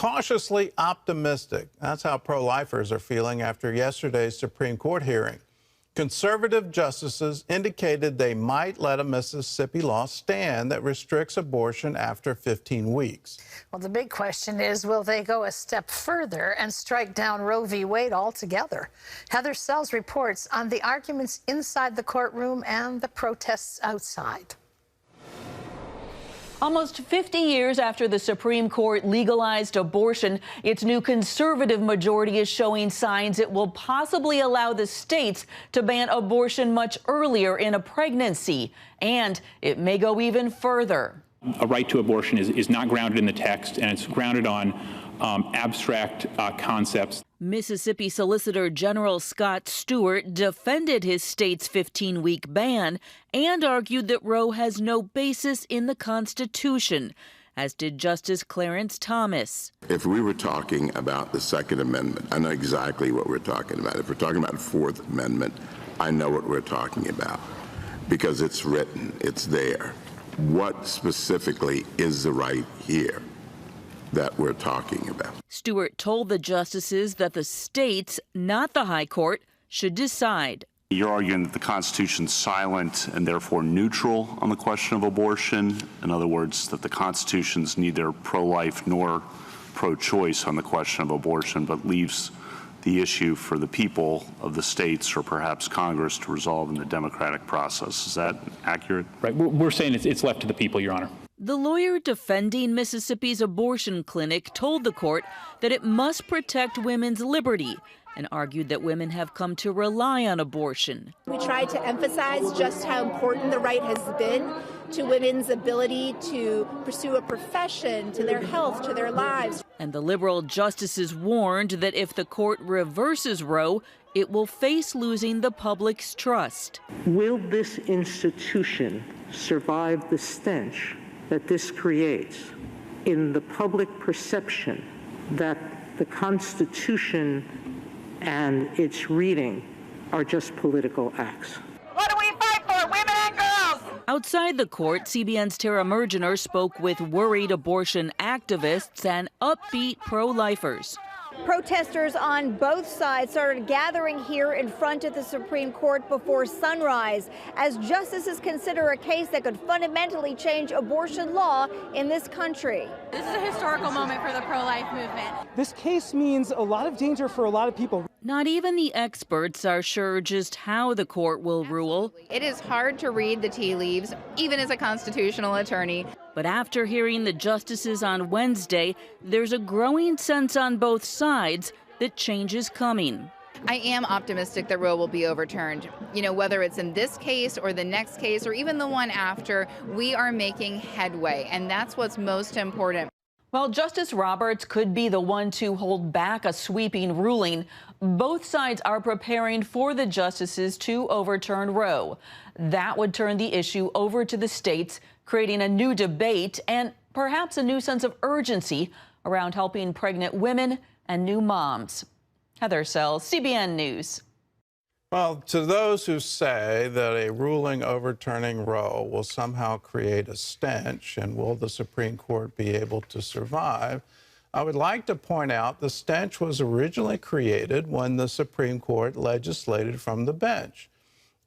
cautiously optimistic. That's how pro-lifers are feeling after yesterday's Supreme Court hearing. Conservative justices indicated they might let a Mississippi law stand that restricts abortion after 15 weeks. Well, the big question is, will they go a step further and strike down Roe v. Wade altogether? Heather Sells reports on the arguments inside the courtroom and the protests outside. Almost 50 years after the Supreme Court legalized abortion, its new conservative majority is showing signs it will possibly allow the states to ban abortion much earlier in a pregnancy. And it may go even further. A right to abortion is not grounded in the text, and it's grounded on abstract concepts. Mississippi Solicitor General Scott Stewart defended his state's 15-week ban and argued that Roe has no basis in the Constitution, as did Justice Clarence Thomas. If we were talking about the Second Amendment, I know exactly what we're talking about. If we're talking about the Fourth Amendment, I know what we're talking about because it's written, it's there. What specifically is the right here that we're talking about? Stewart told the justices that the states, not the high court, should decide. You're arguing that the Constitution's silent and therefore neutral on the question of abortion. In other words, that the Constitution's neither pro-life nor pro-choice on the question of abortion, but leaves the issue for the people of the states or perhaps Congress to resolve in the democratic process. Is that accurate? Right. We're saying it's left to the people, Your Honor. The lawyer defending Mississippi's abortion clinic told the court that it must protect women's liberty and argued that women have come to rely on abortion. We tried to emphasize just how important the right has been to women's ability to pursue a profession, to their health, to their lives. And the liberal justices warned that if the court reverses Roe, it will face losing the public's trust. Will this institution survive the stench that this creates in the public perception that the Constitution and its reading are just political acts? What do we fight for, women and girls? Outside the court, CBN's Tara Mergener spoke with worried abortion activists and upbeat pro-lifers. Protesters on both sides started gathering here in front of the Supreme Court before sunrise as justices consider a case that could fundamentally change abortion law in this country. This is a historical moment for the pro-life movement. This case means a lot of danger for a lot of people. Not even the experts are sure just how the court will rule. It is hard to read the tea leaves, even as a constitutional attorney. But after hearing the justices on Wednesday, there's a growing sense on both sides that change is coming. I am optimistic that Roe will be overturned. You know, whether it's in this case or the next case or even the one after, we are making headway, and that's what's most important. While Justice Roberts could be the one to hold back a sweeping ruling, both sides are preparing for the justices to overturn Roe. That would turn the issue over to the states, creating a new debate and perhaps a new sense of urgency around helping pregnant women and new moms. Heather Sells, CBN News. Well, to those who say that a ruling overturning Roe will somehow create a stench and will the Supreme Court be able to survive, I would like to point out the stench was originally created when the Supreme Court legislated from the bench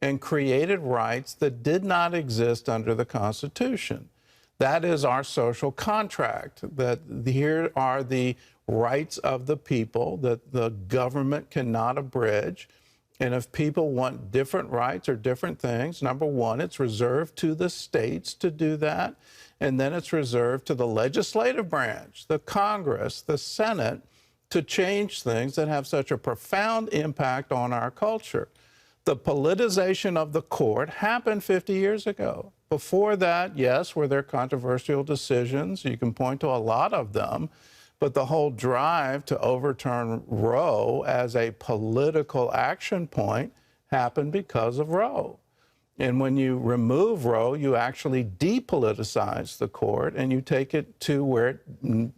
and created rights that did not exist under the Constitution. That is our social contract, that here are the rights of the people that the government cannot abridge. And if people want different rights or different things, number one, it's reserved to the states to do that. And then it's reserved to the legislative branch, the Congress, the Senate, to change things that have such a profound impact on our culture. The politicization of the court happened 50 years ago. Before that, yes, were there controversial decisions? You can point to a lot of them. But the whole drive to overturn Roe as a political action point happened because of Roe. And when you remove Roe, you actually depoliticize the court and you take it to where it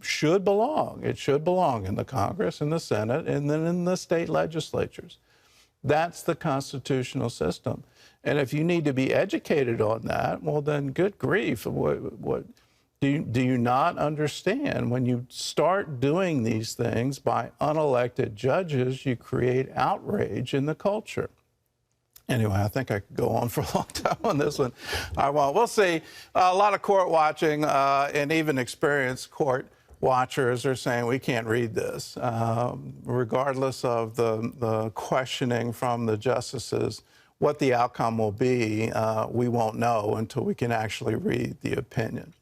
should belong. It should belong in the Congress, in the Senate, and then in the state legislatures. That's the constitutional system. And if you need to be educated on that, well, then good grief. What Do you not understand when you start doing these things by unelected judges, you create outrage in the culture? Anyway, I think I could go on for a long time on this one. I won't. We'll see. A lot of court watching and even experienced court watchers are saying we can't read this. Regardless of the questioning from the justices, what the outcome will be, we won't know until we can actually read the opinion.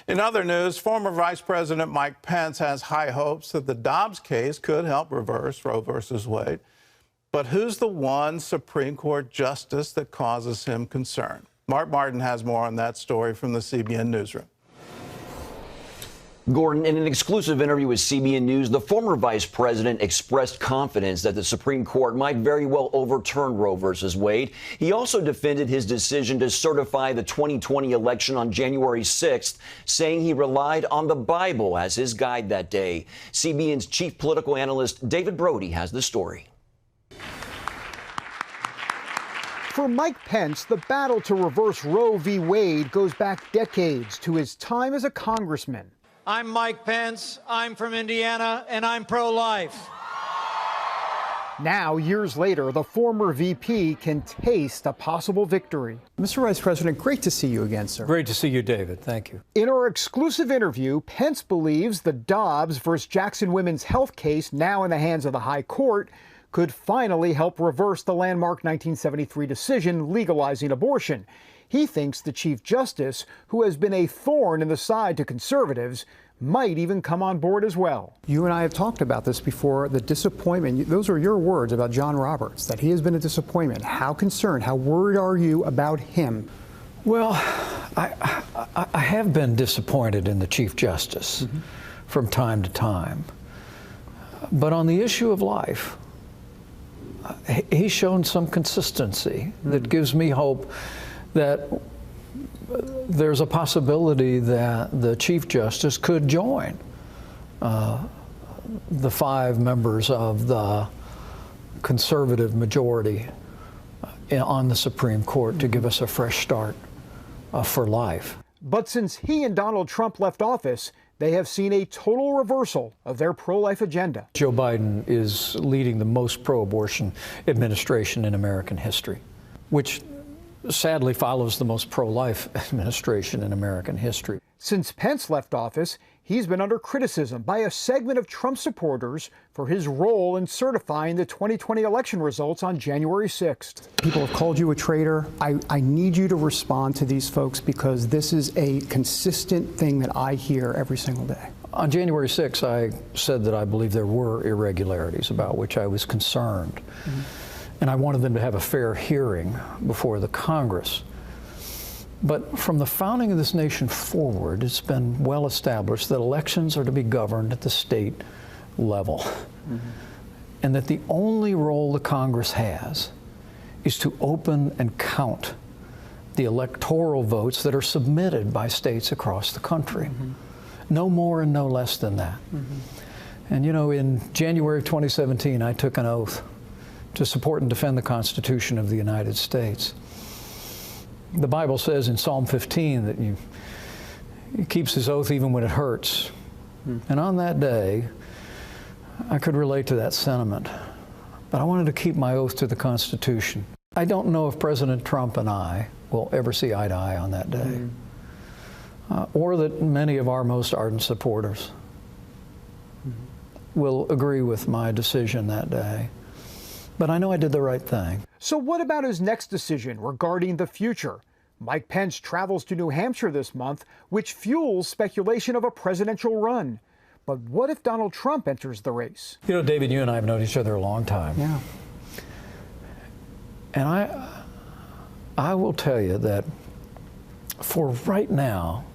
In other news, former Vice President Mike Pence has high hopes that the Dobbs case could help reverse Roe versus Wade. But who's the one Supreme Court justice that causes him concern? Mark Martin has more on that story from the CBN Newsroom. Gordon, in an exclusive interview with CBN News, the former vice president expressed confidence that the Supreme Court might very well overturn Roe versus Wade. He also defended his decision to certify the 2020 election on January 6th, saying he relied on the Bible as his guide that day. CBN's chief political analyst David Brody has the story. For Mike Pence, the battle to reverse Roe v. Wade goes back decades to his time as a congressman. I'm Mike Pence, I'm from Indiana, and I'm pro-life. Now, years later, the former VP can taste a possible victory. Mr. Vice President, great to see you again, sir. Great to see you, David. Thank you. In our exclusive interview, Pence believes the Dobbs versus Jackson Women's Health case, now in the hands of the High Court, could finally help reverse the landmark 1973 decision legalizing abortion. He thinks the Chief Justice, who has been a thorn in the side to conservatives, might even come on board as well. You and I have talked about this before, the disappointment. Those are your words about John Roberts, that he has been a disappointment. How concerned, how worried are you about him? Well, I have been disappointed in the Chief Justice from time to time. But on the issue of life, he's shown some consistency that gives me hope that there's a possibility that the Chief Justice could join the 5 members of the conservative majority on the Supreme Court to give us a fresh start for life. But since he and Donald Trump left office, they have seen a total reversal of their pro-life agenda. Joe Biden is leading the most pro-abortion administration in American history, which sadly follows the most pro-life administration in American history. Since Pence left office, he's been under criticism by a segment of Trump supporters for his role in certifying the 2020 election results on January 6th. People have called you a traitor. I need you to respond to these folks because this is a consistent thing that I hear every single day. On January 6th, I said that I believe there were irregularities about which I was concerned. And I wanted them to have a fair hearing before the Congress. But from the founding of this nation forward, it's been well established that elections are to be governed at the state level. And that the only role the Congress has is to open and count the electoral votes that are submitted by states across the country. No more and no less than that. And you know, in January of 2017, I took an oath to support and defend the Constitution of the United States. The Bible says in Psalm 15 that he keeps his oath even when it hurts. And on that day, I could relate to that sentiment. But I wanted to keep my oath to the Constitution. I don't know if President Trump and I will ever see eye to eye on that day, or that many of our most ardent supporters will agree with my decision that day. But I know I did the right thing. So what about his next decision regarding the future? Mike Pence travels to New Hampshire this month, which fuels speculation of a presidential run. But what if Donald Trump enters the race? You know, David, you and I have known each other a long time. Yeah. And I will tell you that for right now,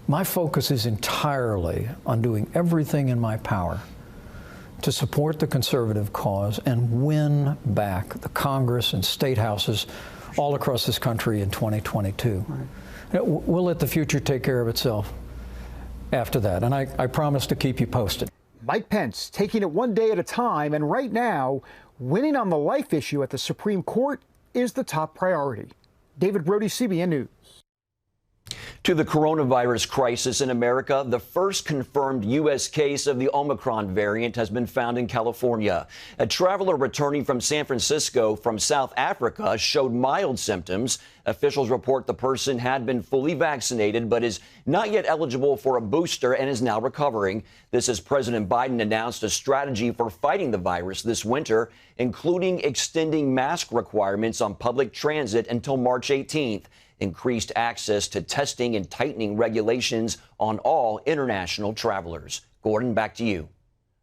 my focus is entirely on doing everything in my power to support the conservative cause and win back the Congress and state houses all across this country in 2022. We'll let the future take care of itself after that, and I promise to keep you posted. Mike Pence taking it one day at a time, and right now, winning on the life issue at the Supreme Court is the top priority. David Brody, CBN News. To the coronavirus crisis in America, the first confirmed U.S. case of the Omicron variant has been found in California. A traveler returning from San Francisco from South Africa showed mild symptoms. Officials report the person had been fully vaccinated but is not yet eligible for a booster and is now recovering. This as President Biden announced a strategy for fighting the virus this winter, including extending mask requirements on public transit until March 18th. Increased access to testing and tightening regulations on all international travelers. Gordon, back to you.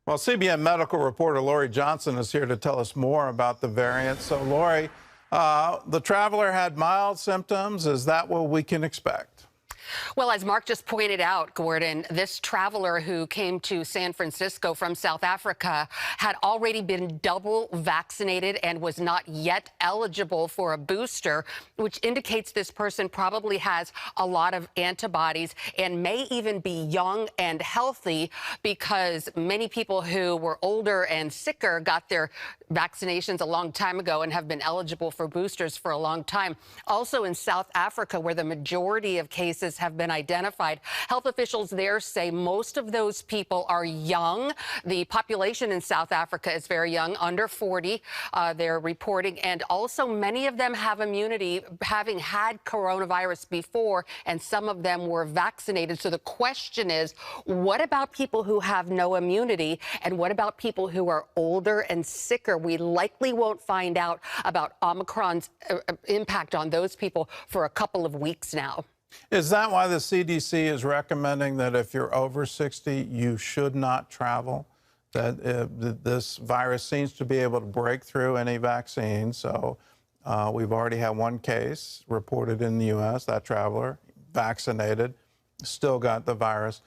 Well, CBN medical reporter Lori Johnson is here to tell us more about the variant. So, Lori, the traveler had mild symptoms. Is that what we can expect? Well, as Mark just pointed out, Gordon, this traveler who came to San Francisco from South Africa had already been double vaccinated and was not yet eligible for a booster, which indicates this person probably has a lot of antibodies and may even be young and healthy, because many people who were older and sicker got their vaccinations a long time ago and have been eligible for boosters for a long time. Also in South Africa, where the majority of cases have been identified, health officials there say most of those people are young. The population in South Africa is very young, under 40, they're reporting, and also many of them have immunity, having had coronavirus before, and some of them were vaccinated. So the question is, what about people who have no immunity, and what about people who are older and sicker? We likely won't find out about Omicron's impact on those people for a couple of weeks now. Is that why the CDC is recommending that if you're over 60, you should not travel? That this virus seems to be able to break through any vaccine. So we've already had one case reported in the U.S., that traveler, vaccinated, still got the virus.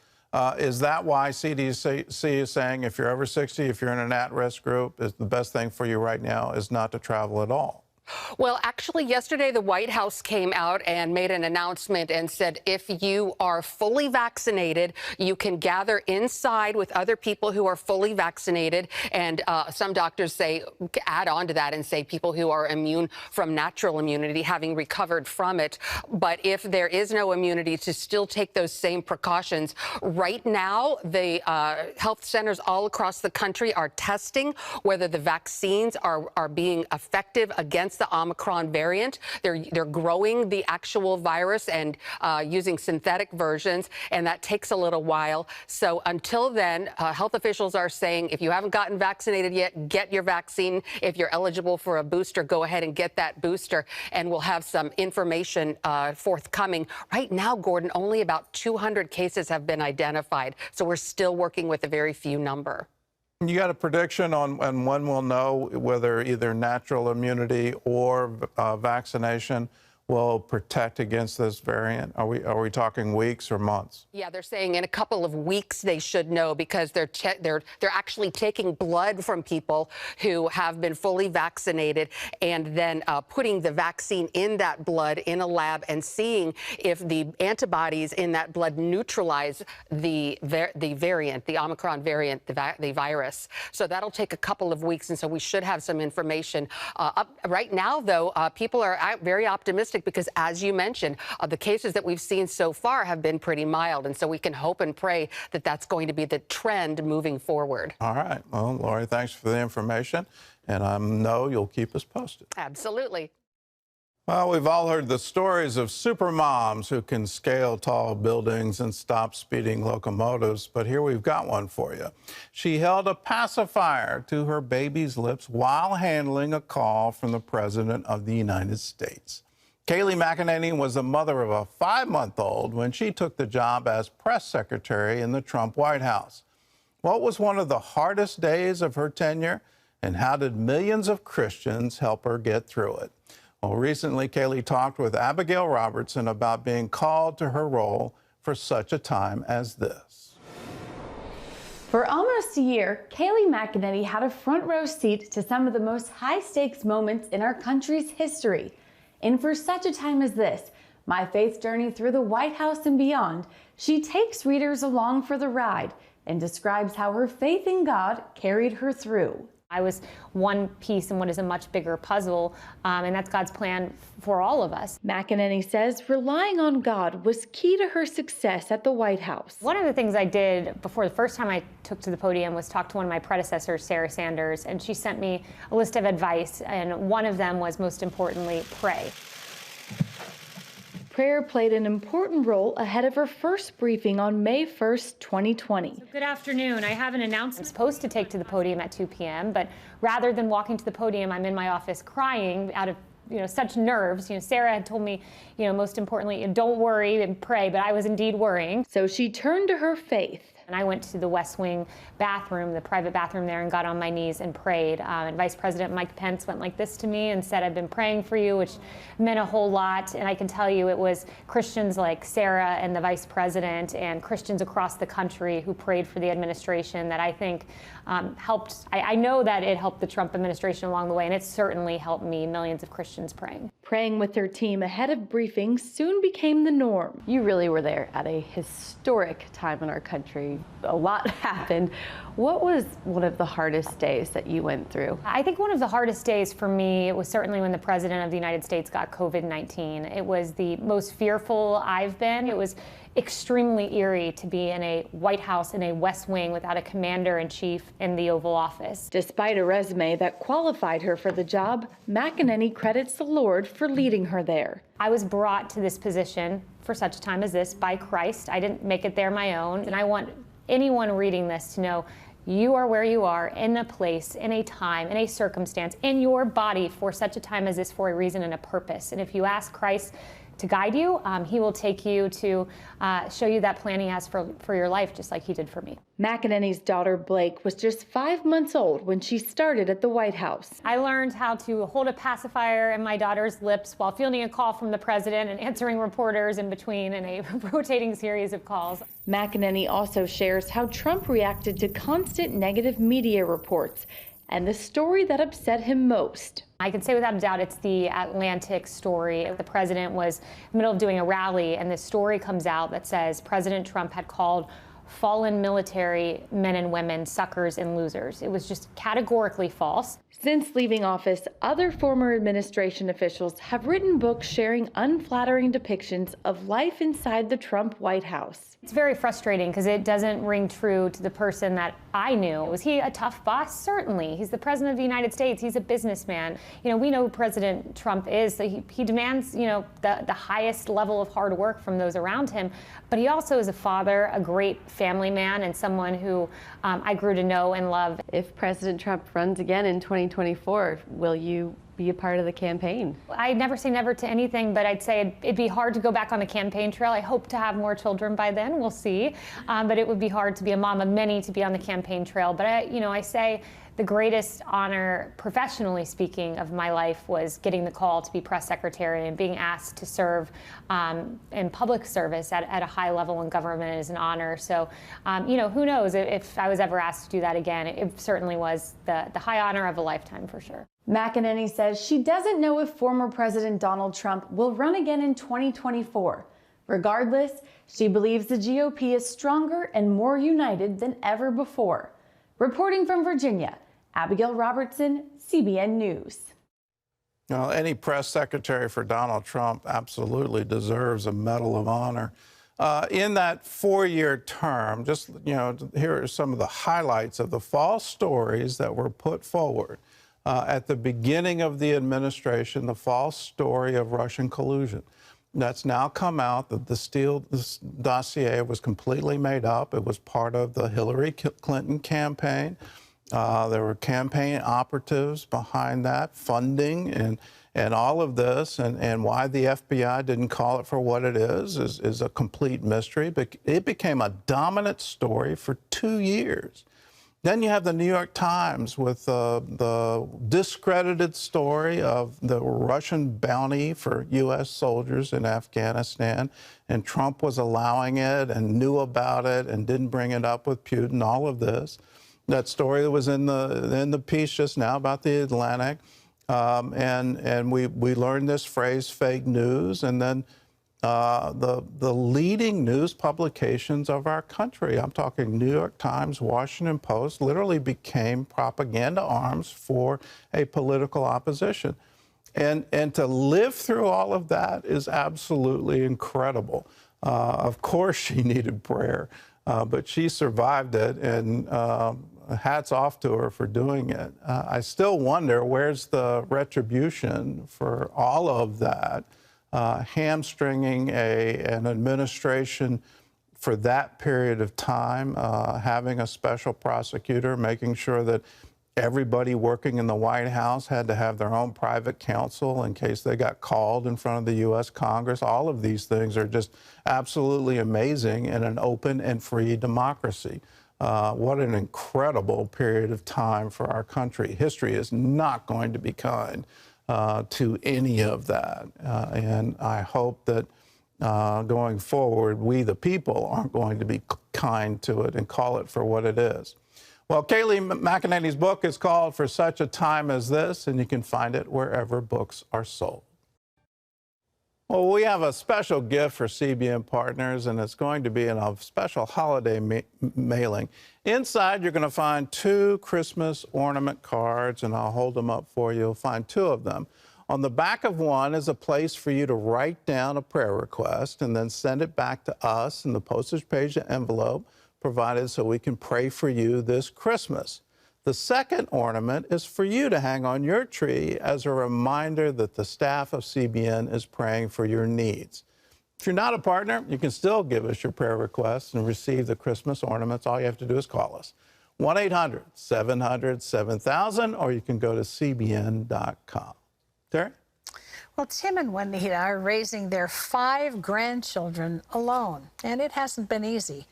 Is that why CDC is saying if you're over 60, if you're in an at-risk group, is the best thing for you right now is not to travel at all? Well, actually, yesterday, the White House came out and made an announcement and said if you are fully vaccinated, you can gather inside with other people who are fully vaccinated. And some doctors say, add on to that and say people who are immune from natural immunity, having recovered from it. But if there is no immunity, to still take those same precautions. Right now, the health centers all across the country are testing whether the vaccines are being effective against the Omicron variant. They're growing the actual virus and using synthetic versions, and that takes a little while. So until then, health officials are saying if you haven't gotten vaccinated yet, get your vaccine. If you're eligible for a booster, go ahead and get that booster, and we'll have some information forthcoming. Right now, Gordon, only about 200 cases have been identified, so we're still working with a very few number. You got a prediction on when we'll know whether either natural immunity or vaccination will protect against this variant? Are we talking weeks or months? Yeah, they're saying in a couple of weeks they should know, because they're actually taking blood from people who have been fully vaccinated and then putting the vaccine in that blood in a lab and seeing if the antibodies in that blood neutralize the variant, the Omicron variant, the virus. So that'll take a couple of weeks, and so we should have some information. Right now, though, people are very optimistic, because as you mentioned, the cases that we've seen so far have been pretty mild. And so we can hope and pray that that's going to be the trend moving forward. All right. Well, Lori, thanks for the information. And I know you'll keep us posted. Absolutely. Well, we've all heard the stories of supermoms who can scale tall buildings and stop speeding locomotives, but here we've got one for you. She held a pacifier to her baby's lips while handling a call from the President of the United States. Kayleigh McEnany was the mother of a 5-month-old when she took the job as press secretary in the Trump White House. What was one of the hardest days of her tenure, and how did millions of Christians help her get through it? Well, recently, Kayleigh talked with Abigail Robertson about being called to her role for such a time as this. For almost a year, Kayleigh McEnany had a front row seat to some of the most high-stakes moments in our country's history. And for such a time as this, my faith journey through the White House and beyond, she takes readers along for the ride and describes how her faith in God carried her through. I was one piece in what is a much bigger puzzle, and that's God's plan for all of us. McEnany says relying on God was key to her success at the White House. One of the things I did before the first time I took to the podium was talk to one of my predecessors, Sarah Sanders, and she sent me a list of advice, and one of them was, most importantly, pray. Prayer played an important role ahead of her first briefing on May 1st, 2020. Good afternoon. I have an announcement. I'm supposed to take to the podium at 2 p.m., but rather than walking to the podium, I'm in my office crying out of such nerves. Sarah had told me, most importantly, don't worry and pray, but I was indeed worrying. So she turned to her faith. And I went to the West Wing bathroom, the private bathroom there, and got on my knees and prayed. And Vice President Mike Pence went like this to me and said, I've been praying for you, which meant a whole lot. And I can tell you it was Christians like Sarah and the Vice President and Christians across the country who prayed for the administration that I think helped. I know that it helped the Trump administration along the way, and it certainly helped me, millions of Christians praying. Praying with her team ahead of briefings soon became the norm. You really were there at a historic time in our country. A lot happened. What was one of the hardest days that you went through? I think one of the hardest days for me, it was certainly when the President of the United States got COVID-19. It was the most fearful I've been. It was extremely eerie to be in a White House in a West Wing without a commander-in-chief in the Oval Office. Despite a resume that qualified her for the job, McEnany credits the Lord for leading her there. I was brought to this position for such a time as this by Christ. I didn't make it there my own, and I want anyone reading this to know you are where you are in a place, in a time, in a circumstance, in your body for such a time as this for a reason and a purpose. And if you ask Christ to guide you, he will take you to show you that plan he has for your life, just like he did for me. McEnany's daughter Blake was just 5 months old when she started at the White House. I learned how to hold a pacifier in my daughter's lips while fielding a call from the president and answering reporters in between in a rotating series of calls. McEnany also shares how Trump reacted to constant negative media reports and the story that upset him most. I can say without a doubt it's the Atlantic story. The president was in the middle of doing a rally, and this story comes out that says President Trump had called fallen military men and women suckers and losers. It was just categorically false. Since leaving office, other former administration officials have written books sharing unflattering depictions of life inside the Trump White House. It's very frustrating because it doesn't ring true to the person that I knew. Was he a tough boss? Certainly. He's the president of the United States. He's a businessman. We know who President Trump is. He demands, the highest level of hard work from those around him. But he also is a father, a great family man, and someone who I grew to know and love. If President Trump runs again in 2024, will you be a part of the campaign? I never say never to anything, but I'd say it'd be hard to go back on the campaign trail. I hope to have more children by then. We'll see. But it would be hard to be a mom of many to be on the campaign trail. But I say the greatest honor, professionally speaking, of my life was getting the call to be press secretary and being asked to serve in public service at a high level in government is an honor. So, who knows if I was ever asked to do that again. It certainly was the high honor of a lifetime for sure. McEnany says she doesn't know if former President Donald Trump will run again in 2024. Regardless, she believes the GOP is stronger and more united than ever before. Reporting from Virginia, Abigail Robertson, CBN News. Any press secretary for Donald Trump absolutely deserves a Medal of Honor. In that 4-year term, just, here are some of the highlights of the false stories that were put forward. At the beginning of the administration, the false story of Russian collusion. That's now come out that the Steele dossier was completely made up. It was part of the Hillary Clinton campaign. There were campaign operatives behind that, funding and all of this, and why the FBI didn't call it for what it is a complete mystery. But it became a dominant story for 2 years. Then you have the New York Times with the discredited story of the Russian bounty for U.S. soldiers in Afghanistan, and Trump was allowing it and knew about it and didn't bring it up with Putin, all of this. That story that was in the piece just now about the Atlantic, and we learned this phrase, fake news, and then the leading news publications of our country, I'm talking New York Times, Washington Post, literally became propaganda arms for a political opposition. And to live through all of that is absolutely incredible. Of course, she needed prayer, but she survived it, and hats off to her for doing it. I still wonder, where's the retribution for all of that? Hamstringing an administration for that period of time, having a special prosecutor, making sure that everybody working in the White House had to have their own private counsel in case they got called in front of the U.S. Congress. All of these things are just absolutely amazing in an open and free democracy. What an incredible period of time for our country. History is not going to be kind to any of that. And I hope that going forward, we, the people, aren't going to be kind to it and call it for what it is. Well, Kayleigh McEnany's book is called For Such a Time as This, and you can find it wherever books are sold. Well, we have a special gift for CBN partners, and it's going to be in a special holiday mailing. Inside, you're going to find 2 Christmas ornament cards, and I'll hold them up for you. You'll find 2 of them. On the back of one is a place for you to write down a prayer request and then send it back to us in the postage page envelope provided so we can pray for you this Christmas. The second ornament is for you to hang on your tree as a reminder that the staff of CBN is praying for your needs. If you're not a partner, you can still give us your prayer requests and receive the Christmas ornaments. All you have to do is call us. 1-800-700-7000, or you can go to cbn.com. Terry? Well, Tim and Juanita are raising their 5 grandchildren alone, and it hasn't been easy.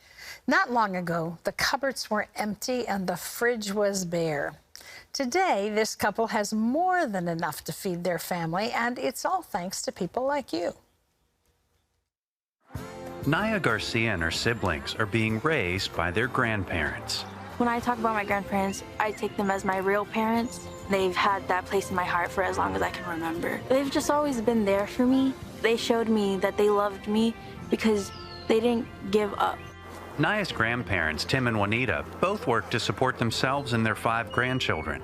Not long ago, the cupboards were empty and the fridge was bare. Today, this couple has more than enough to feed their family, and it's all thanks to people like you. Naya Garcia and her siblings are being raised by their grandparents. When I talk about my grandparents, I take them as my real parents. They've had that place in my heart for as long as I can remember. They've just always been there for me. They showed me that they loved me because they didn't give up. Naya's grandparents, Tim and Juanita, both work to support themselves and their 5 grandchildren.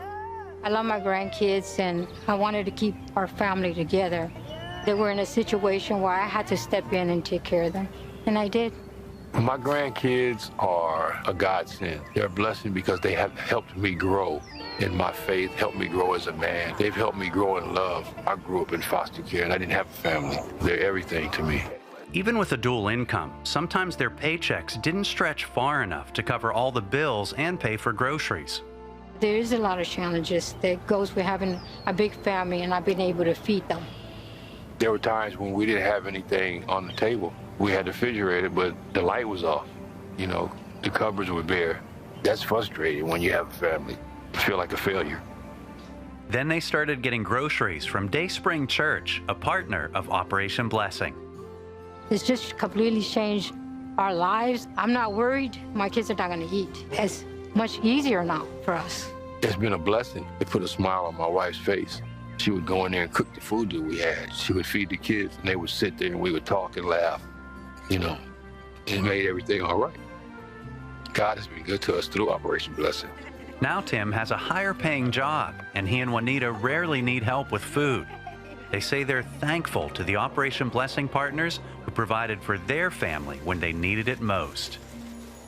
I love my grandkids, and I wanted to keep our family together. They were in a situation where I had to step in and take care of them, and I did. My grandkids are a godsend. They're a blessing because they have helped me grow in my faith, helped me grow as a man. They've helped me grow in love. I grew up in foster care, and I didn't have a family. They're everything to me. Even with a dual income, sometimes their paychecks didn't stretch far enough to cover all the bills and pay for groceries. There is a lot of challenges that goes with having a big family and not being able to feed them. There were times when we didn't have anything on the table. We had the refrigerator, but the light was off. You know, the cupboards were bare. That's frustrating when you have a family. You feel like a failure. Then they started getting groceries from Dayspring Church, a partner of Operation Blessing. It's just completely changed our lives. I'm not worried my kids are not going to eat. It's much easier now for us. It's been a blessing. It put a smile on my wife's face. She would go in there and cook the food that we had. She would feed the kids, and they would sit there and we would talk and laugh. You know, it made everything all right. God has been good to us through Operation Blessing. Now Tim has a higher paying job, and he and Juanita rarely need help with food. They say they're thankful to the Operation Blessing partners who provided for their family when they needed it most.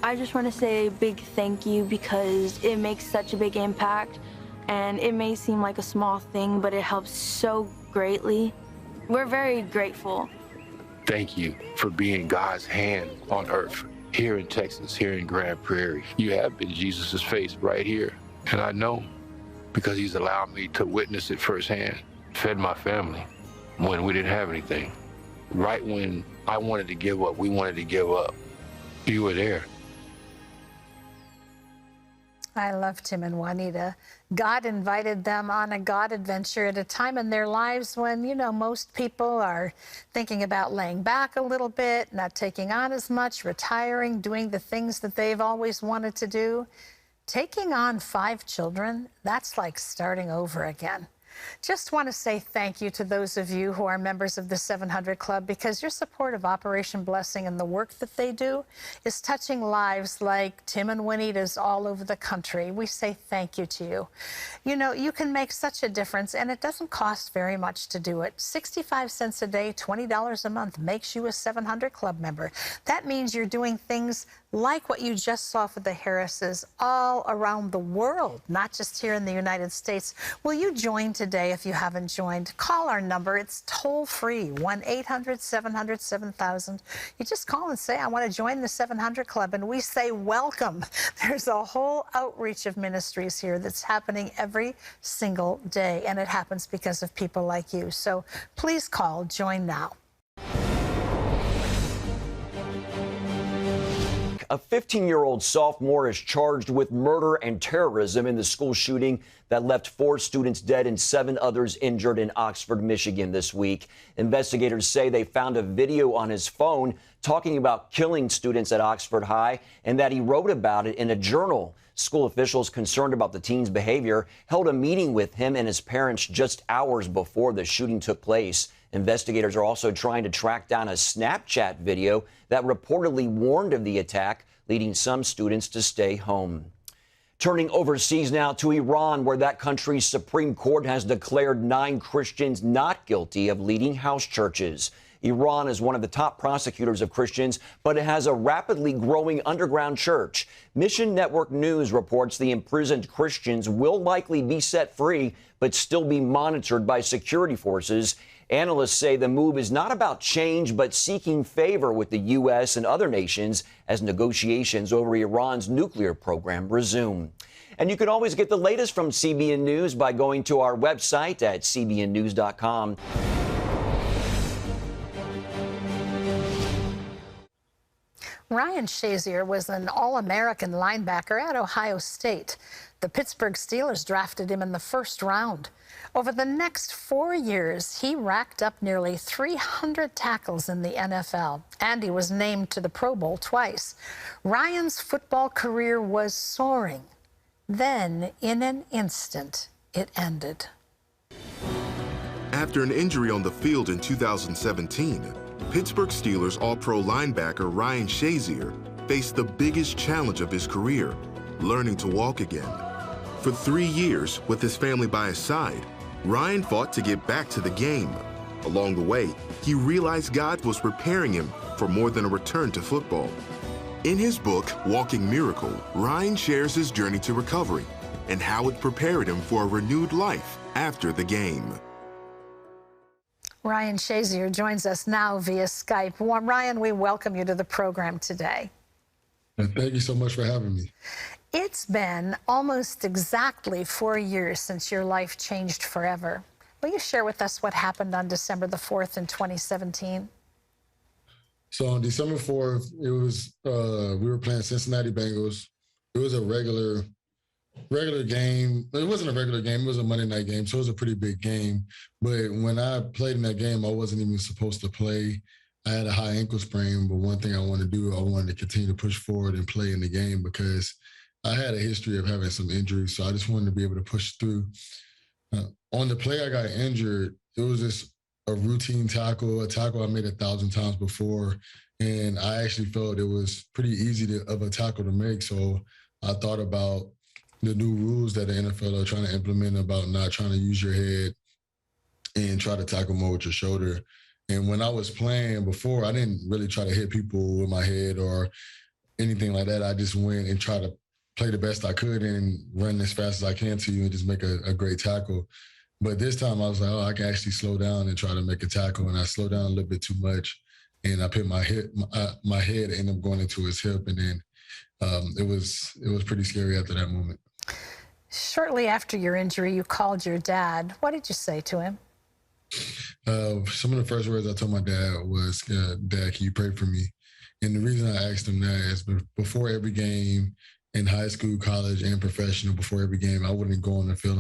I just want to say a big thank you because it makes such a big impact, and it may seem like a small thing, but it helps so greatly. We're very grateful. Thank you for being God's hand on earth. Here in Texas, here in Grand Prairie, you have been Jesus' face right here. And I know because he's allowed me to witness it firsthand. Fed my family when we didn't have anything. Right when I wanted to give up, we wanted to give up, you were there. I love Tim and Juanita. God invited them on a God adventure at a time in their lives when, you know, most people are thinking about laying back a little bit, not taking on as much, retiring, doing the things that they've always wanted to do. Taking on 5 children, that's like starting over again. Just want to say thank you to those of you who are members of the 700 Club, because your support of Operation Blessing and the work that they do is touching lives like Tim and Juanita's all over the country. We say thank you to you. You know, you can make such a difference, and it doesn't cost very much to do it. 65 cents a day, $20 a month makes you a 700 Club member. That means you're doing things like what you just saw for the Harrises all around the world, not just here in the United States. Will you join today if you haven't joined? Call our number. It's toll-free, 1-800-700-7000. You just call and say, I want to join the 700 Club, and we say welcome. There's a whole outreach of ministries here that's happening every single day, and it happens because of people like you. So please call, join now. A 15-year-old sophomore is charged with murder and terrorism in the school shooting that left 4 students dead and 7 others injured in Oxford, Michigan this week. Investigators say they found a video on his phone talking about killing students at Oxford High and that he wrote about it in a journal. School officials concerned about the teen's behavior held a meeting with him and his parents just hours before the shooting took place. Investigators are also trying to track down a Snapchat video that reportedly warned of the attack, leading some students to stay home. Turning overseas now to Iran, where that country's Supreme Court has declared 9 Christians not guilty of leading house churches. Iran is one of the top prosecutors of Christians, but it has a rapidly growing underground church. Mission Network News reports the imprisoned Christians will likely be set free, but still be monitored by security forces. Analysts say the move is not about change, but seeking favor with the U.S. and other nations as negotiations over Iran's nuclear program resume. And you can always get the latest from CBN News by going to our website at cbnnews.com. Ryan Shazier was an All-American linebacker at Ohio State. The Pittsburgh Steelers drafted him in the first round. Over the next 4 years, he racked up nearly 300 tackles in the NFL, and he was named to the Pro Bowl twice. Ryan's football career was soaring. Then, in an instant, it ended. After an injury on the field in 2017, Pittsburgh Steelers All-Pro linebacker Ryan Shazier faced the biggest challenge of his career, learning to walk again. For 3 years, with his family by his side, Ryan fought to get back to the game. Along the way, he realized God was preparing him for more than a return to football. In his book, Walking Miracle, Ryan shares his journey to recovery and how it prepared him for a renewed life after the game. Ryan Shazier joins us now via Skype. Ryan, we welcome you to the program today. Thank you so much for having me. It's been almost exactly 4 years since your life changed forever. Will you share with us what happened on December the 4th in 2017? So on December 4th, it was we were playing Cincinnati Bengals. It was a regular game. It wasn't a regular game. It was a Monday night game, so it was a pretty big game. But when I played in that game, I wasn't even supposed to play. I had a high ankle sprain, but one thing I wanted to do, I wanted to continue to push forward and play in the game because I had a history of having some injuries, so I just wanted to be able to push through. On the play I got injured, it was just a routine tackle, a tackle I made 1,000 times before, and I actually felt it was pretty easy of a tackle to make. So I thought about the new rules that the NFL are trying to implement about not trying to use your head and try to tackle more with your shoulder. And when I was playing before, I didn't really try to hit people with my head or anything like that. I just went and tried to play the best I could and run as fast as I can to you and just make a great tackle. But this time I was like, oh, I can actually slow down and try to make a tackle. And I slowed down a little bit too much. And I put my head ended up going into his hip. And then it was pretty scary after that moment. Shortly after your injury, you called your dad. What did you say to him? Some of the first words I told my dad was, Dad, can you pray for me? And the reason I asked him that is before every game in high school, college, and professional, before every game, I wouldn't go on the field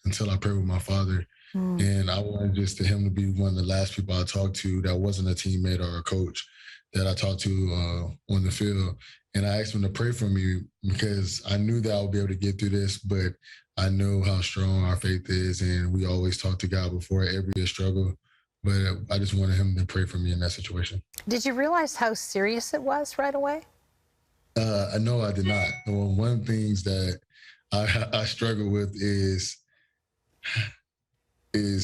until I prayed with my father. And I wanted just him to be one of the last people I talked to that wasn't a teammate or a coach that I talked to on the field. And I asked him to pray for me because I knew that I would be able to get through this, but I know how strong our faith is, and we always talk to God before every struggle. But I just wanted him to pray for me in that situation. Did you realize how serious it was right away? No, I did not. Well, one of the things that I struggle with is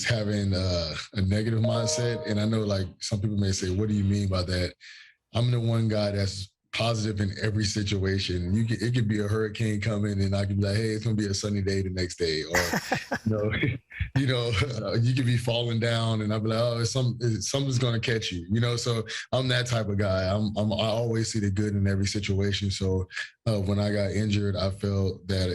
having a negative mindset. And I know, like, some people may say, what do you mean by that? I'm the one guy that's positive in every situation. It could be a hurricane coming, and I could be like, hey, it's gonna be a sunny day the next day, or you could be falling down, and I'll be like, oh, something's gonna catch you, So I'm that type of guy. I always see the good in every situation. So when I got injured, I felt that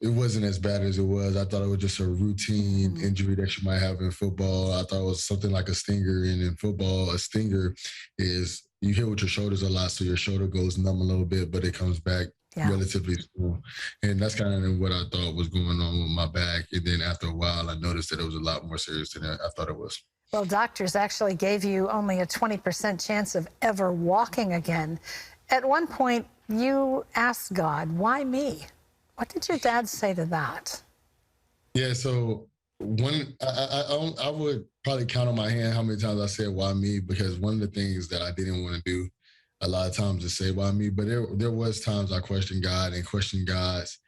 it wasn't as bad as it was. I thought it was just a routine injury that you might have in football. I thought it was something like a stinger, and in football, a stinger is you hit with your shoulders a lot, so your shoulder goes numb a little bit, but it comes back relatively smooth. And that's kind of what I thought was going on with my back. And then after a while, I noticed that it was a lot more serious than I thought it was. Well, doctors actually gave you only a 20% chance of ever walking again. At one point, you asked God, why me? What did your dad say to that? Yeah, so I would probably count on my hand how many times I said why me, because one of the things that I didn't want to do a lot of times is say why me, but there was times I questioned God and questioned God's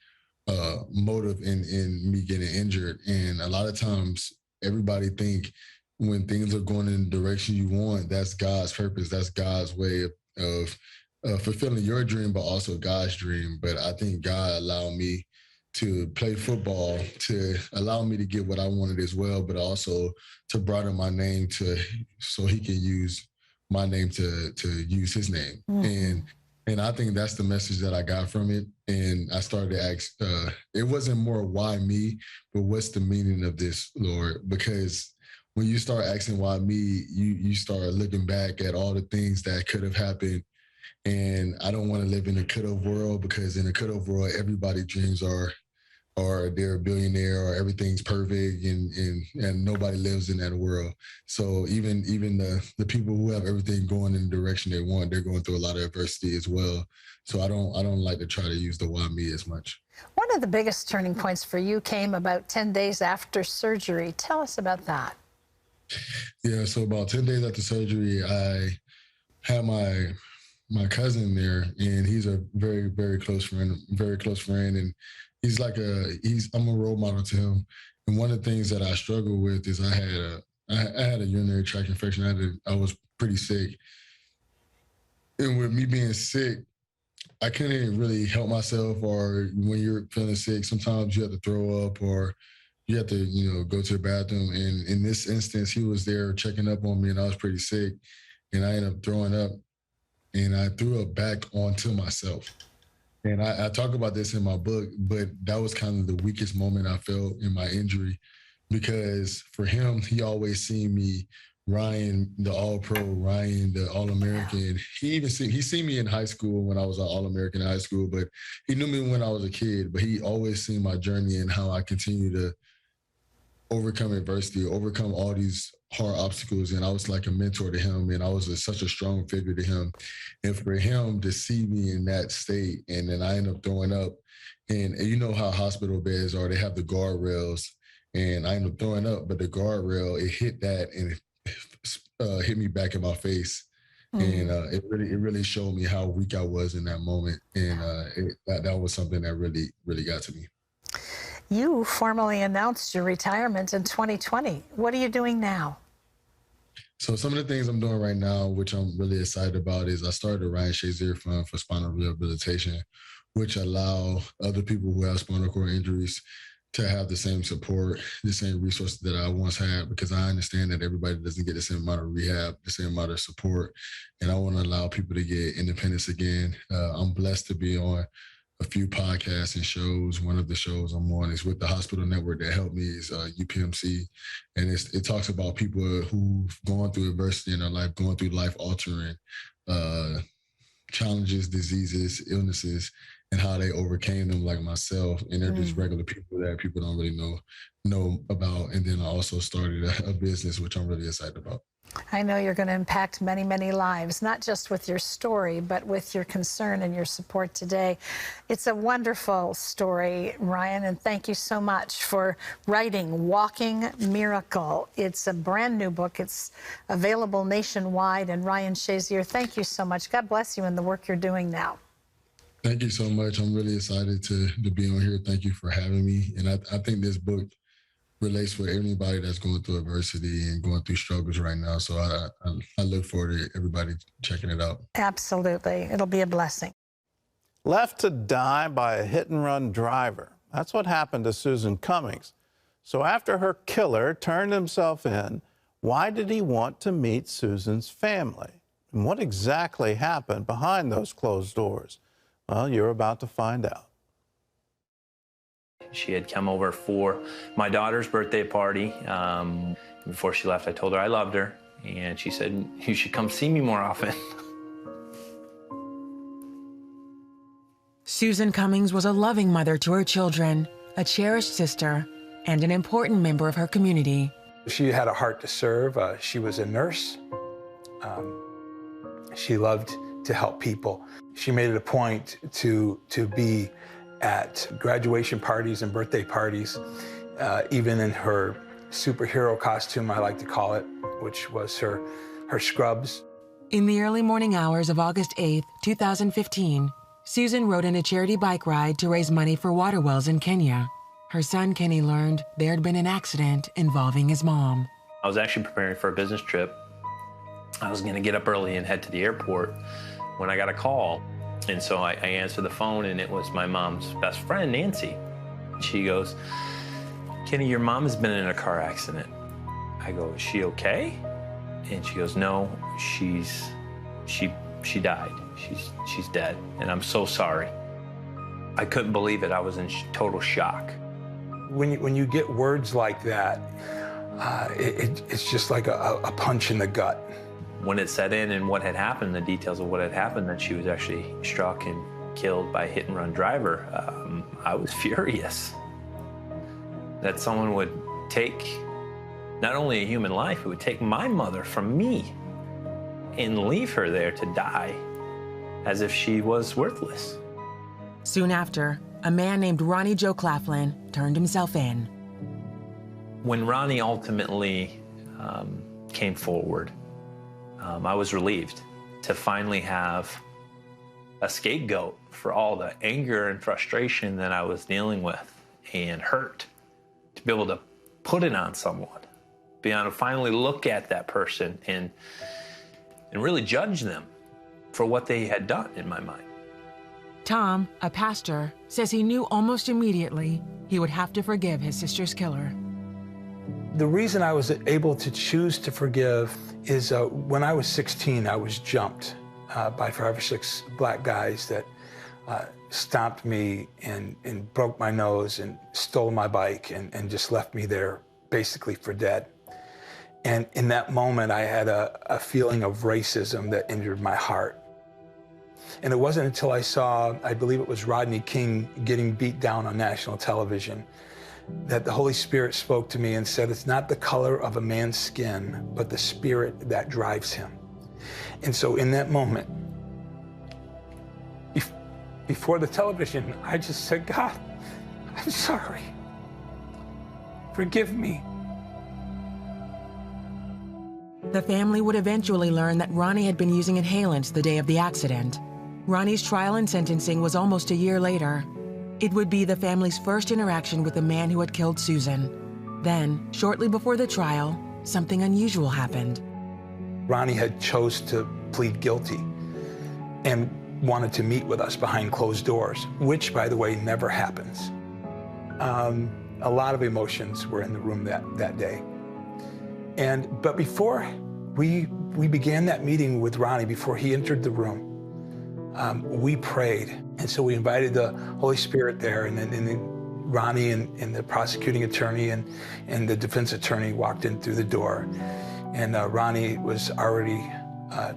motive in me getting injured. And a lot of times everybody think when things are going in the direction you want, that's God's purpose, that's God's way of fulfilling your dream, but also God's dream. But I think God allowed me to play football, to allow me to get what I wanted as well, but also to broaden my name so he can use my name to use his name. And I think that's the message that I got from it. And I started to ask, it wasn't more why me, but what's the meaning of this, Lord? Because when you start asking why me, you start looking back at all the things that could have happened. And I don't want to live in a could-have world, because in a could-have world, everybody's dreams are they're a billionaire, or everything's perfect, and nobody lives in that world. So even the people who have everything going in the direction they want, they're going through a lot of adversity as well. So I don't like to try to use the why me as much. One of the biggest turning points for you came about 10 days after surgery. Tell us about that. Yeah, so about 10 days after surgery, I had my cousin there, and he's a very, very close friend, and I'm a role model to him. And one of the things that I struggled with is I had a urinary tract infection. I was pretty sick. And with me being sick, I couldn't really help myself, or when you're feeling sick, sometimes you have to throw up, or you have to, go to the bathroom. And in this instance, he was there checking up on me, and I was pretty sick, and I ended up throwing up, and I threw up back onto myself. And I talk about this in my book, but that was kind of the weakest moment I felt in my injury, because for him, he always seen me, Ryan, the All-Pro, Ryan, the All-American. He seen me in high school when I was an All-American in high school, but he knew me when I was a kid. But he always seen my journey and how I continue to overcome adversity, overcome all these hard obstacles. And I was like a mentor to him, and I was such a strong figure to him. And for him to see me in that state, and then I end up throwing up, and you know how hospital beds are, they have the guardrails, and I end up throwing up, but the guardrail, it hit that, and it hit me back in my face. And it really showed me how weak I was in that moment. And that was something that really, really got to me. You formally announced your retirement in 2020. What are you doing now? So some of the things I'm doing right now, which I'm really excited about, is I started the Ryan Shazier Fund for Spinal Rehabilitation, which allow other people who have spinal cord injuries to have the same support, the same resources that I once had, because I understand that everybody doesn't get the same amount of rehab, the same amount of support. And I want to allow people to get independence again. I'm blessed to be on a few podcasts and shows. One of the shows I'm on is with the hospital network that helped me, is UPMC. And it talks about people who've gone through adversity in their life, going through life-altering challenges, diseases, illnesses. and how they overcame them, like myself. And they're just regular people that people don't really know about. And then I also started a business, which I'm really excited about. I know you're going to impact many, many lives, not just with your story, but with your concern and your support today. It's a wonderful story, Ryan, and thank you so much for writing Walking Miracle. It's a brand new book. It's available nationwide. And Ryan Shazier, thank you so much. God bless you in the work you're doing now. Thank you so much. I'm really excited to be on here. Thank you for having me. And I think this book relates for anybody that's going through adversity and going through struggles right now. So I look forward to everybody checking it out. Absolutely. It'll be a blessing. Left to die by a hit-and-run driver. That's what happened to Susan Cummings. So after her killer turned himself in, why did he want to meet Susan's family? And what exactly happened behind those closed doors? Well, you're about to find out. She had come over for my daughter's birthday party. Before she left, I told her I loved her, and she said, you should come see me more often. Susan Cummings was a loving mother to her children, a cherished sister, and an important member of her community. She had a heart to serve. She was a nurse. She loved to help people. She made it a point to be at graduation parties and birthday parties, even in her superhero costume, I like to call it, which was her scrubs. In the early morning hours of August 8th, 2015, Susan rode in a charity bike ride to raise money for water wells in Kenya. Her son, Kenny, learned there had been an accident involving his mom. I was actually preparing for a business trip. I was going to get up early and head to the airport when I got a call. And so I answered the phone, and it was my mom's best friend, Nancy. She goes, Kenny, your mom has been in a car accident. I go, is she okay? And she goes, no, she died. She's dead, and I'm so sorry. I couldn't believe it. I was in total shock. When you get words like that, it's just like a punch in the gut. When it set in and what had happened, the details of what had happened, that she was actually struck and killed by a hit-and-run driver, I was furious that someone would take not only a human life, it would take my mother from me and leave her there to die as if she was worthless. Soon after, a man named Ronnie Joe Claflin turned himself in. When Ronnie ultimately came forward, I was relieved to finally have a scapegoat for all the anger and frustration that I was dealing with and hurt, to be able to put it on someone, be able to finally look at that person and really judge them for what they had done in my mind. Tom, a pastor, says he knew almost immediately he would have to forgive his sister's killer. The reason I was able to choose to forgive is when I was 16, I was jumped by 5 or 6 black guys that stomped me and broke my nose and stole my bike and just left me there basically for dead. And in that moment, I had a feeling of racism that injured my heart. And it wasn't until I saw, I believe it was Rodney King getting beat down on national television, that the Holy Spirit spoke to me and said, it's not the color of a man's skin, but the spirit that drives him. And so in that moment, before the television, I just said, God, I'm sorry. Forgive me. The family would eventually learn that Ronnie had been using inhalants the day of the accident. Ronnie's trial and sentencing was almost a year later. It would be the family's first interaction with the man who had killed Susan. Then, shortly before the trial, something unusual happened. Ronnie had chose to plead guilty and wanted to meet with us behind closed doors, which, by the way, never happens. A lot of emotions were in the room that day. But before we began that meeting with Ronnie, before he entered the room, we prayed. And so we invited the Holy Spirit there, and then Ronnie and the prosecuting attorney and the defense attorney walked in through the door. And Ronnie was already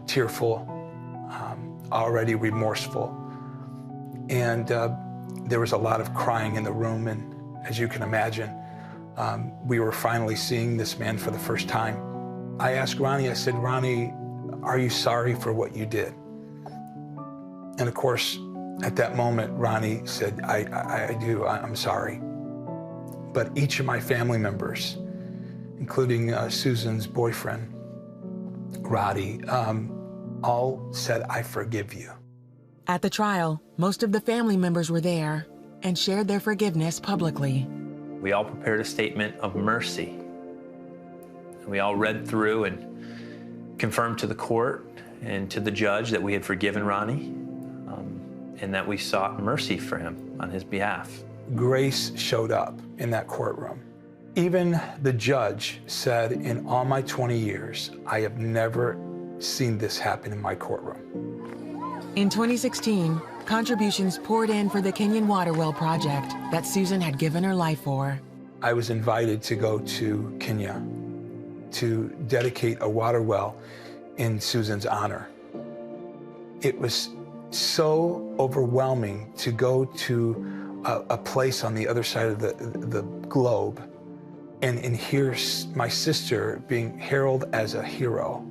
tearful, already remorseful. And there was a lot of crying in the room, and as you can imagine, we were finally seeing this man for the first time. I asked Ronnie, I said, Ronnie, are you sorry for what you did? And of course, at that moment, Ronnie said, I do, I'm sorry. But each of my family members, including Susan's boyfriend, Roddy, all said, I forgive you. At the trial, most of the family members were there and shared their forgiveness publicly. We all prepared a statement of mercy. We all read through and confirmed to the court and to the judge that we had forgiven Ronnie and that we sought mercy for him on his behalf. Grace showed up in that courtroom. Even the judge said, in all my 20 years, I have never seen this happen in my courtroom. In 2016, contributions poured in for the Kenyan Water Well project that Susan had given her life for. I was invited to go to Kenya to dedicate a water well in Susan's honor. It was so overwhelming to go to a place on the other side of the globe and hear my sister being heralded as a hero.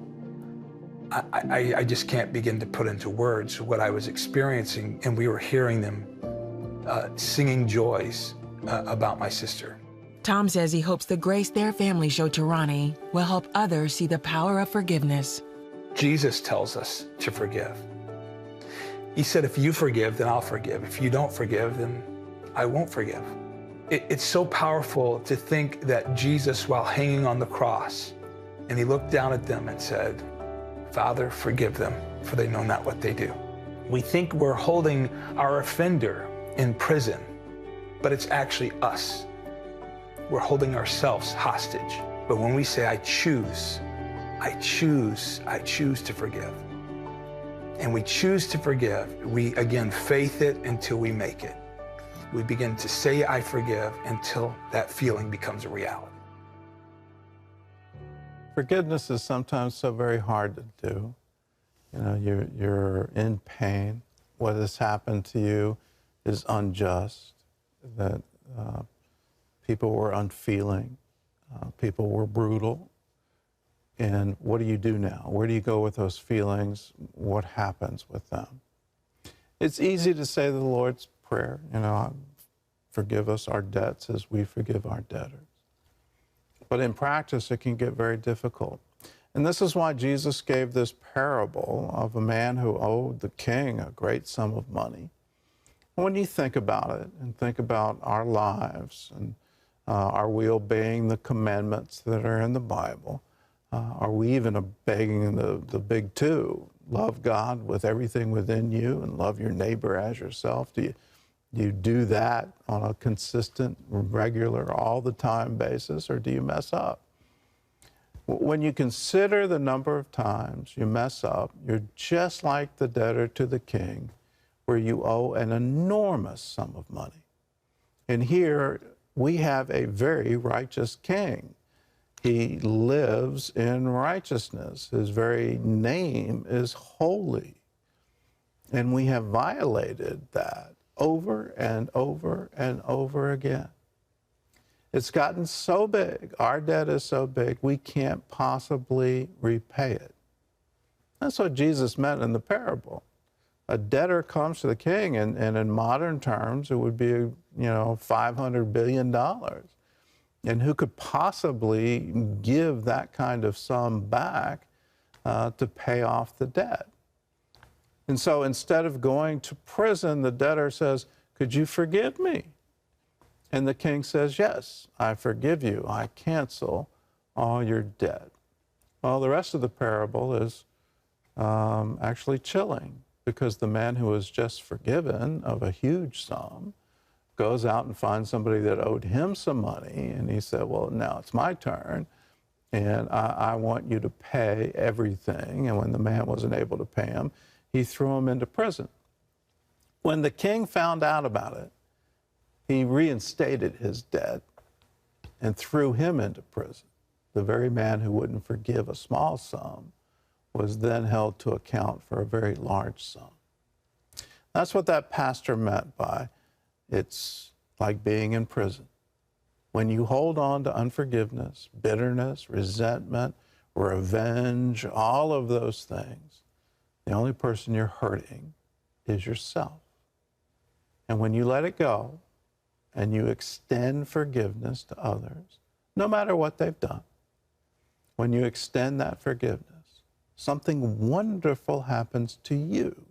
I just can't begin to put into words what I was experiencing, and we were hearing them singing joys about my sister. Tom says he hopes the grace their family showed to Ronnie will help others see the power of forgiveness. Jesus tells us to forgive. He said, if you forgive, then I'll forgive. If you don't forgive, then I won't forgive. It's so powerful to think that Jesus, while hanging on the cross, and he looked down at them and said, Father, forgive them, for they know not what they do. We think we're holding our offender in prison, but it's actually us. We're holding ourselves hostage. But when we say, I choose to forgive, and we choose to forgive, we again faith it until we make it. We begin to say, I forgive, until that feeling becomes a reality. Forgiveness is sometimes so very hard to do. You know, you're in pain. What has happened to you is unjust, that people were unfeeling, people were brutal. And what do you do now? Where do you go with those feelings? What happens with them? It's easy to say the Lord's Prayer, you know, forgive us our debts as we forgive our debtors. But in practice, it can get very difficult. And this is why Jesus gave this parable of a man who owed the king a great sum of money. When you think about it and think about our lives and are we obeying the commandments that are in the Bible? Are we even obeying the big two? Love God with everything within you and love your neighbor as yourself. Do you do that on a consistent, regular, all the time basis, or do you mess up? When you consider the number of times you mess up, you're just like the debtor to the king, where you owe an enormous sum of money. And here we have a very righteous king. He lives in righteousness. His very name is holy. And we have violated that over and over and over again. It's gotten so big, our debt is so big, we can't possibly repay it. That's what Jesus meant in the parable. A debtor comes to the king, and in modern terms, it would be, you know, $500 billion. And who could possibly give that kind of sum back to pay off the debt? And so instead of going to prison, the debtor says, could you forgive me? And the king says, yes, I forgive you. I cancel all your debt. Well, the rest of the parable is actually chilling, because the man who was just forgiven of a huge sum goes out and finds somebody that owed him some money, and he said, well, now it's my turn, and I want you to pay everything. And when the man wasn't able to pay him, he threw him into prison. When the king found out about it, he reinstated his debt and threw him into prison. The very man who wouldn't forgive a small sum was then held to account for a very large sum. That's what that pastor meant by it's like being in prison. When you hold on to unforgiveness, bitterness, resentment, revenge, all of those things, the only person you're hurting is yourself. And when you let it go and you extend forgiveness to others, no matter what they've done, when you extend that forgiveness, something wonderful happens to you,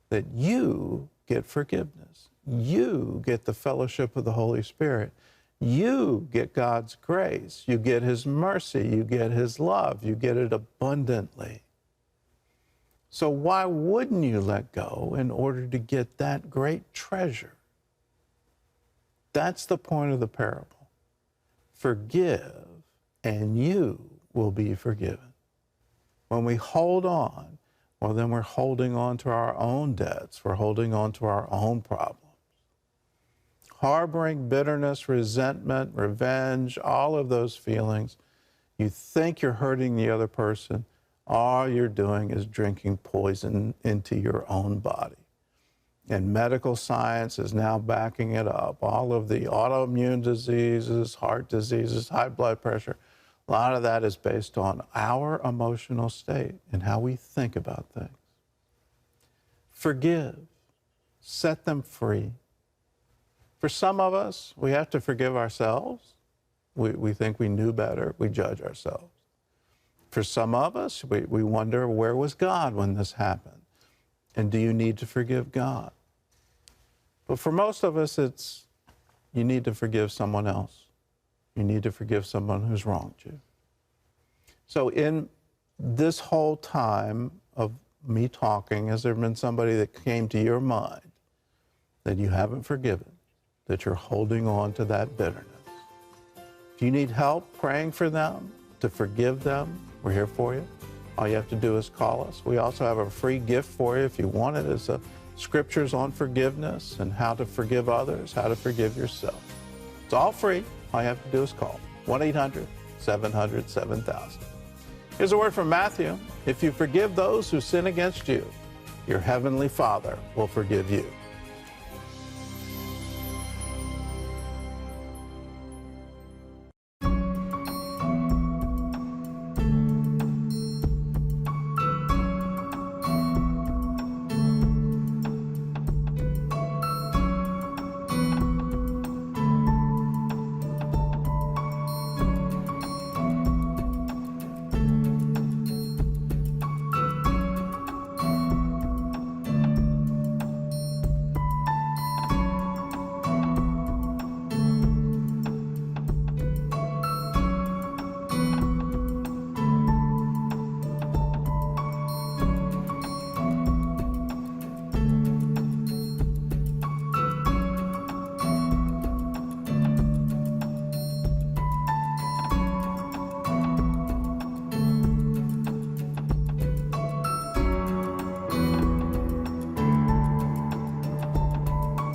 that you get forgiveness. You get the fellowship of the Holy Spirit. You get God's grace. You get His mercy. You get His love. You get it abundantly. So why wouldn't you let go in order to get that great treasure? That's the point of the parable. Forgive, and you will be forgiven. When we hold on, well, then we're holding on to our own debts. We're holding on to our own problems. Harboring bitterness, resentment, revenge, all of those feelings, you think you're hurting the other person, all you're doing is drinking poison into your own body. And medical science is now backing it up. All of the autoimmune diseases, heart diseases, high blood pressure, a lot of that is based on our emotional state and how we think about things. Forgive. Set them free. For some of us, we have to forgive ourselves. We think we knew better. We judge ourselves. For some of us, we wonder, where was God when this happened? And do you need to forgive God? But for most of us, it's you need to forgive someone else. You need to forgive someone who's wronged you. So in this whole time of me talking, has there been somebody that came to your mind that you haven't forgiven, that you're holding on to that bitterness? If you need help praying for them, to forgive them, we're here for you. All you have to do is call us. We also have a free gift for you if you want it. It's scriptures on forgiveness and how to forgive others, how to forgive yourself. It's all free. All you have to do is call 1-800-700-7000. Here's a word from Matthew. If you forgive those who sin against you, your heavenly Father will forgive you.